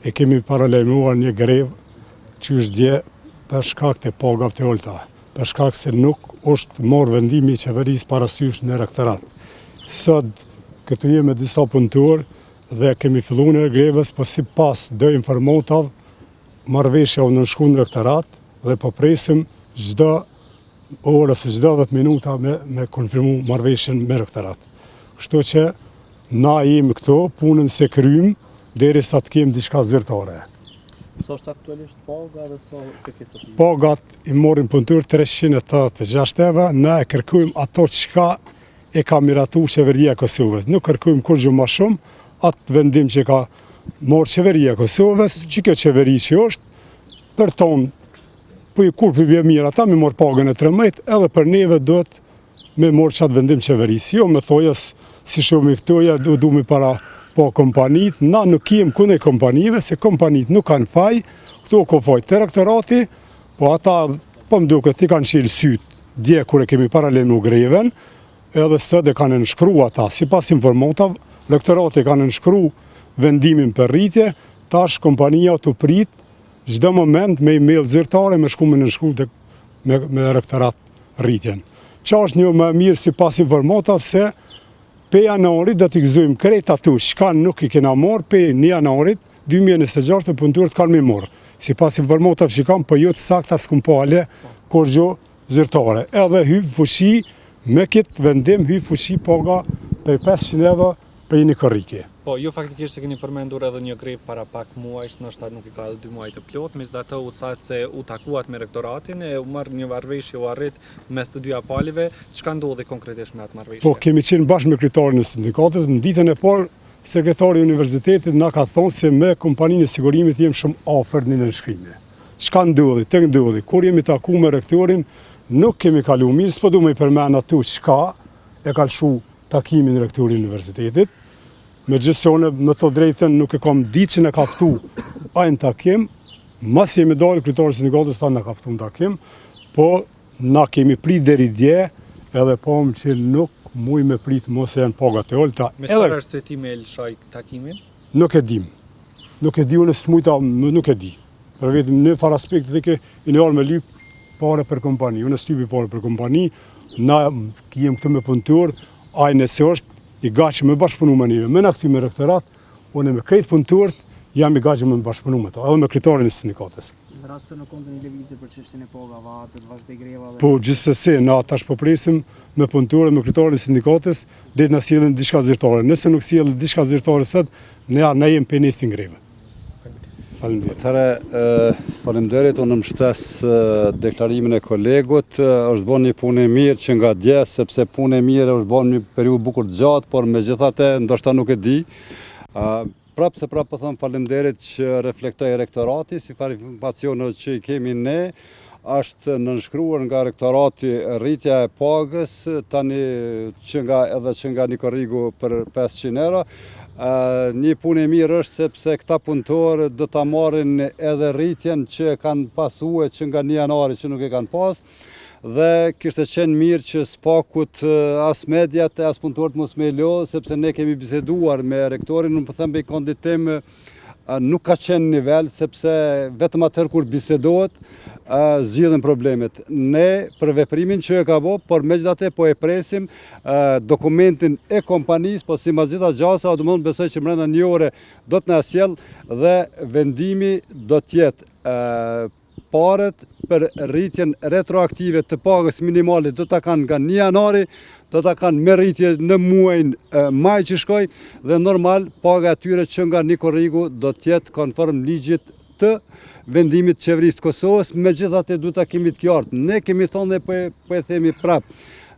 e kemi paralajmëruar një grevë që është dje për shkak të pagave të ulta, për shkak se nuk është marrë vendimi i qeverisë parasysh në rektorat. Sot këtu jemi me disa punëtor dhe kemi filluar në grevës, po sipas do informatave marrëveshja u nënshku në rektorat dhe po presim çdo orë ose çdo 10 minuta me konfirmu marrëveshjen me rektorat. Kështu që na jemi këtu, punën se kryjm derisa të kemi diçka zyrtare. Sa është aktualisht paga dhe sa kërkesa? Pagat i morrin punëtor 386 euro, ne e kërkojmë ato çka e ka miratuar qeveria e Kosovës. Nuk kërkojmë kurrë më shumë atë vendim që ka marrë qeveria e Kosovës, që kjo qeveri që është për tonë, po i kur për bje mirë ata me morë pagën e 13, edhe për neve do të me morë qatë vendim qeverisë. Jo me thojes si shumë i këtoja, du me para po kompanit, na nuk jem kune kompanive, se kompanit nuk kanë faj, këto ko faj të rektorati, po ata, po më duke, ti kanë qilë sytë, dje kure kemi paralajmëruar greven, edhe sot e kanë nënshkru ata, si pas informatav, rektorati kanë nënshkru vendimin për rritje, tash kompania të prit, çdo moment me email zyrtare me shku me nënshkru me rektorat rritjen. Qa është një më mirë si pas informatav se pe janarit do t'i gëzojmë krejt ato, shka nuk i kena marrë, pe 1 janarit 2026 të punëtorët kanë me morë. Si pas informatav që kam, po jo të sakta s'kum po ale kur gjo zyrtare. Edhe hyp fushi, me këtë vendim hyp fushi paga për 500 euro për një korrike. Po, ju faktikisht se keni përmendur edhe një grevë para pak muajsh, nështë nuk i ka edhe 2 muaj të plot, megjithatë u thashtë se u takuat me rektoratin, e u marrë një marrëveshje u arrit mes të 2 palëve. Çka ndodhi konkretisht me atë marrëveshje? Po, kemi qenë bashkë me kryetarin e sindikatës, në ditën e parë, sekretari i universitetit na ka thonë se me kompaninë e sigurimit jemi shumë afër në nënshkrime. Çka ndodhi, të ndodhi, kur jemi taku me rektorin, nuk kemi kalu mirë, s'po du me i përmend ato çka e ka lshu takimin rektori i universitetit. Me gjësione, me të drejten, nuk e kam ditë që në kaftu ajnë takim, mas jemi dalë, kryetari i sindikatës tha në kaftu në takim, po na kemi prit deri dje, edhe pam që nuk muj me prit mos e janë pagat e ulta. Me çfarë arsyetimi e lëshoi takimin? Nuk e dim. Nuk e di unë smujta, nuk e di. Për vetëm në far aspekt të ke i në me lyp pare për kompani. Unë stypi pare për kompani, na jem këtu me punëtor, ajnë se është i gaqë me bashkëpunu me njëve, me në këty me rektorat, unë me krejt punëtorët, jam i gaqë me bashkëpunu me ta, edhe me kryetarin e sindikatës. Në rast se nuk konë një lëvizje për çështjen e pagave, të vazhdoj greva dhe... Po, gjithsesi, na tash po presim me punëtorët, me kryetarin e sindikatës, dhe na sjellin diçka zyrtare. Nëse nuk sjellin diçka zyrtare sot, ne jem për nisë greve. Faleminderit, unë mbështes deklarimin e kolegut, është bën një punë e mirë që nga dje, sepse punë e mirë është bën një periudhë bukur të gjatë, por megjithatë ndoshta nuk e di. Prapë po them faleminderit që reflektoi rektorati, si farë informacione që i kemi ne, është nënshkruar nga rektorati rritja e pagës, tani që nga një korrigu për 500 euro. Një punë e mirë është sepse këta punëtorë do ta marrin edhe rritjen që kanë pasue që nga 1 janari që nuk e kanë pas, dhe kishte qenë mirë që s'pakut as mediat e as punëtorët mos me lodhë, sepse ne kemi biseduar me rektorin, unë po them me konditim nuk ka qenë nivel, sepse vetëm atëherë kur bisedohet, zgjidhen problemet. Ne për veprimin që e ka bo, por megjithatë po e presim dokumentin e kompanisë, po si mazita gjasa, do mund besoj që brenda 1 ore do të na sjell dhe vendimi do të jetë paret për rritjen retroaktive të pagës minimale do ta kanë nga 1 janari, do ta kanë me rritje në muajin maj që shkoj, dhe normal paga atyre që nga një korrigu do të jetë konform ligjit të vendimit të qeverisë të Kosovës, megjithatë duhet ta kemi të qartë. Ne kemi thonë dhe po e themi prapë,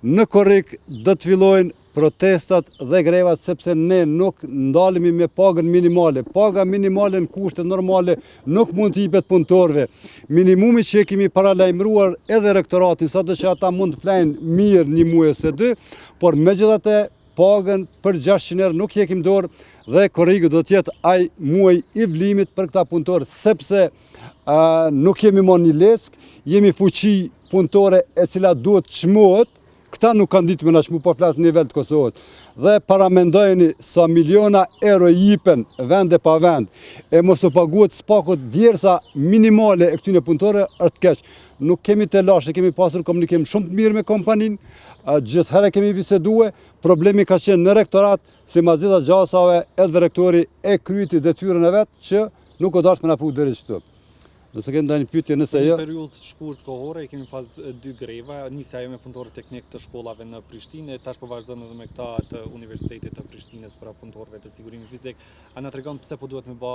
në korrik do të fillojnë protestat dhe grevat, sepse ne nuk ndalemi me pagën minimale. Paga minimale në kushte normale nuk mund të jepet punëtorëve. Minimumi që kemi paralajmëruar edhe rektoratin, sado që ata mund të flajnë mirë 1 muaj ose 2, por megjithatë pagën për 600 euro nuk jekim dorë, dhe korrigu do të jetë ai muaj i vlimit për këta punëtorë, sepse nuk jemi më një leck, jemi fuqi punëtore e cila duhet çmohet. këta nuk kanë ditë me na shmu po flasë në nivel të Kosovës. Dhe paramendojeni sa miliona euro jipen vende pa vend, e mos u paguhet spakut djersa minimale e këtyne punëtore është keq. Nuk kemi të lashe, kemi pasur komunikim shumë të mirë me kompanin, gjithherë kemi bisedue, problemi ka qenë në rektorat, si mazita gjasave edhe rektori e kryti detyrën e vetë që nuk o dashtë me na pu deri qëtu. Nëse kemi ndonjë pyetje nëse jo. Në periudhë shkurt kohore kemi pas 2 greva, nisi ajo me punëtorë teknik të shkollave në Prishtinë, tash po vazhdon edhe me këta të Universitetit të Prishtinës për punëtorëve të sigurimit fizik. A na tregon pse po duhet me bë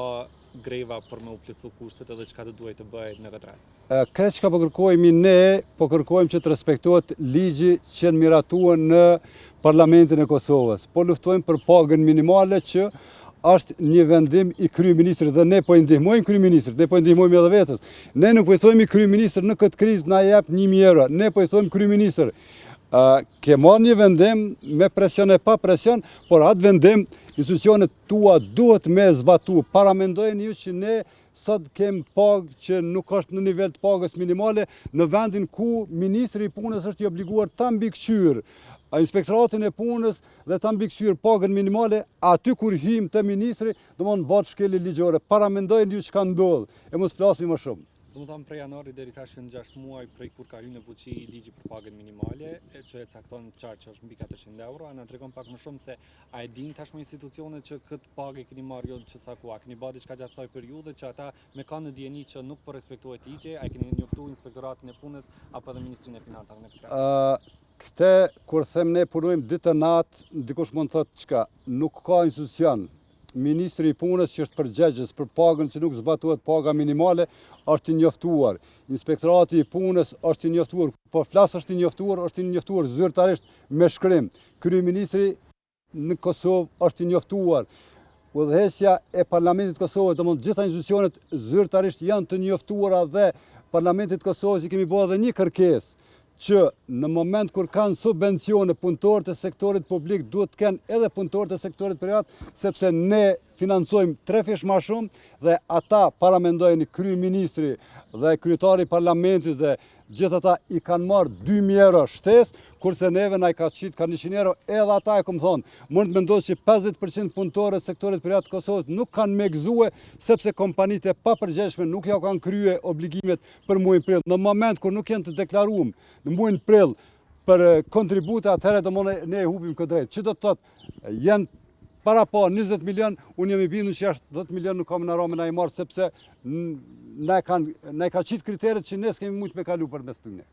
greva për me u plotësu kushtet edhe çka do duhet të bëhet në këtë rast? Krejt çka po kërkojmë ne, po kërkojmë që të respektohet ligji që miratuan në Parlamentin e Kosovës. Po luftojmë për pagën minimale që është një vendim i kryeministrit dhe ne po i ndihmojmë kryeministrit, ne po i ndihmojmë edhe vetës. Ne nuk po i thojmë kryeministrit në këtë krizë na jep 1000 euro, ne po i thojmë kryeministrit. Ke marrë një vendim me presion e pa presion, por atë vendim institucionet tua duhet me zbatu. Paramendojeni ju që ne sot kem pagë që nuk është në nivel të pagës minimale në vendin ku ministri i punës është i obliguar ta mbikëqyr inspektoratin e punës dhe ta mbikëqyr pagën minimale aty kur hym te ministri, domthonë bëhet shkelje ligjore. Paramendojeni ju çka ndodh e mos flasim më shumë. Domethënë prej janarit deri tash në 6 muaj prej kur ka hyrë në fuqi ligji për pagën minimale, që e cakton qartë që është mbi 400 euro, a na tregon pak më shumë se a e din tashmë institucionet që këtë pagë keni marrë jo që sa ku, a keni bërë diçka gjatë asaj periudhe që ata me kanë në dieni që nuk po respektohet ligji, a keni njoftuar inspektoratin e punës apo edhe ministrin e financave në këtë rast? Këte, kur them ne punojmë ditë natë, dikush mund të thotë çka, nuk ka institucion. Ministri i punës që është përgjegjës për pagën që nuk zbatohet paga minimale, është i njoftuar. Inspektorati i punës është i njoftuar, po flas është i njoftuar zyrtarisht me shkrim. Kryeministri në Kosovë është i njoftuar. Udhëheqja e Parlamentit të Kosovës, domthonë gjitha institucionet zyrtarisht janë të njoftuara dhe Parlamentit të Kosovës i kemi bërë edhe një kërkesë që në moment kur kanë subvencione punëtorët e sektorit publik duhet të kenë edhe punëtorët e sektorit privat, sepse ne financojmë 3 fish më shumë dhe ata paramendojnë kryeministri dhe kryetari i parlamentit dhe gjithë ata i kanë marrë 2000 euro shtesë, kurse neve na i ka qit ka 100 euro, edhe ata e kom thonë, mund të mendosh që 50% punëtorët e sektorit privat të Kosovës nuk kanë me gëzue sepse kompanitë e papërgjegjshme nuk ja kanë krye obligimet për muajin prill. Në moment kur nuk janë të deklaruar në muajin prill për kontribute, atëherë domosdoshmë ne e humbim këtë drejt. Që do të thotë, janë para pa 20 milion, unë jam i bindur që jashtë 10 milion nuk kam në ramë na i marrë sepse na ka qitë kriteret që ne s'kemi mujtë me kalu për mes tyne.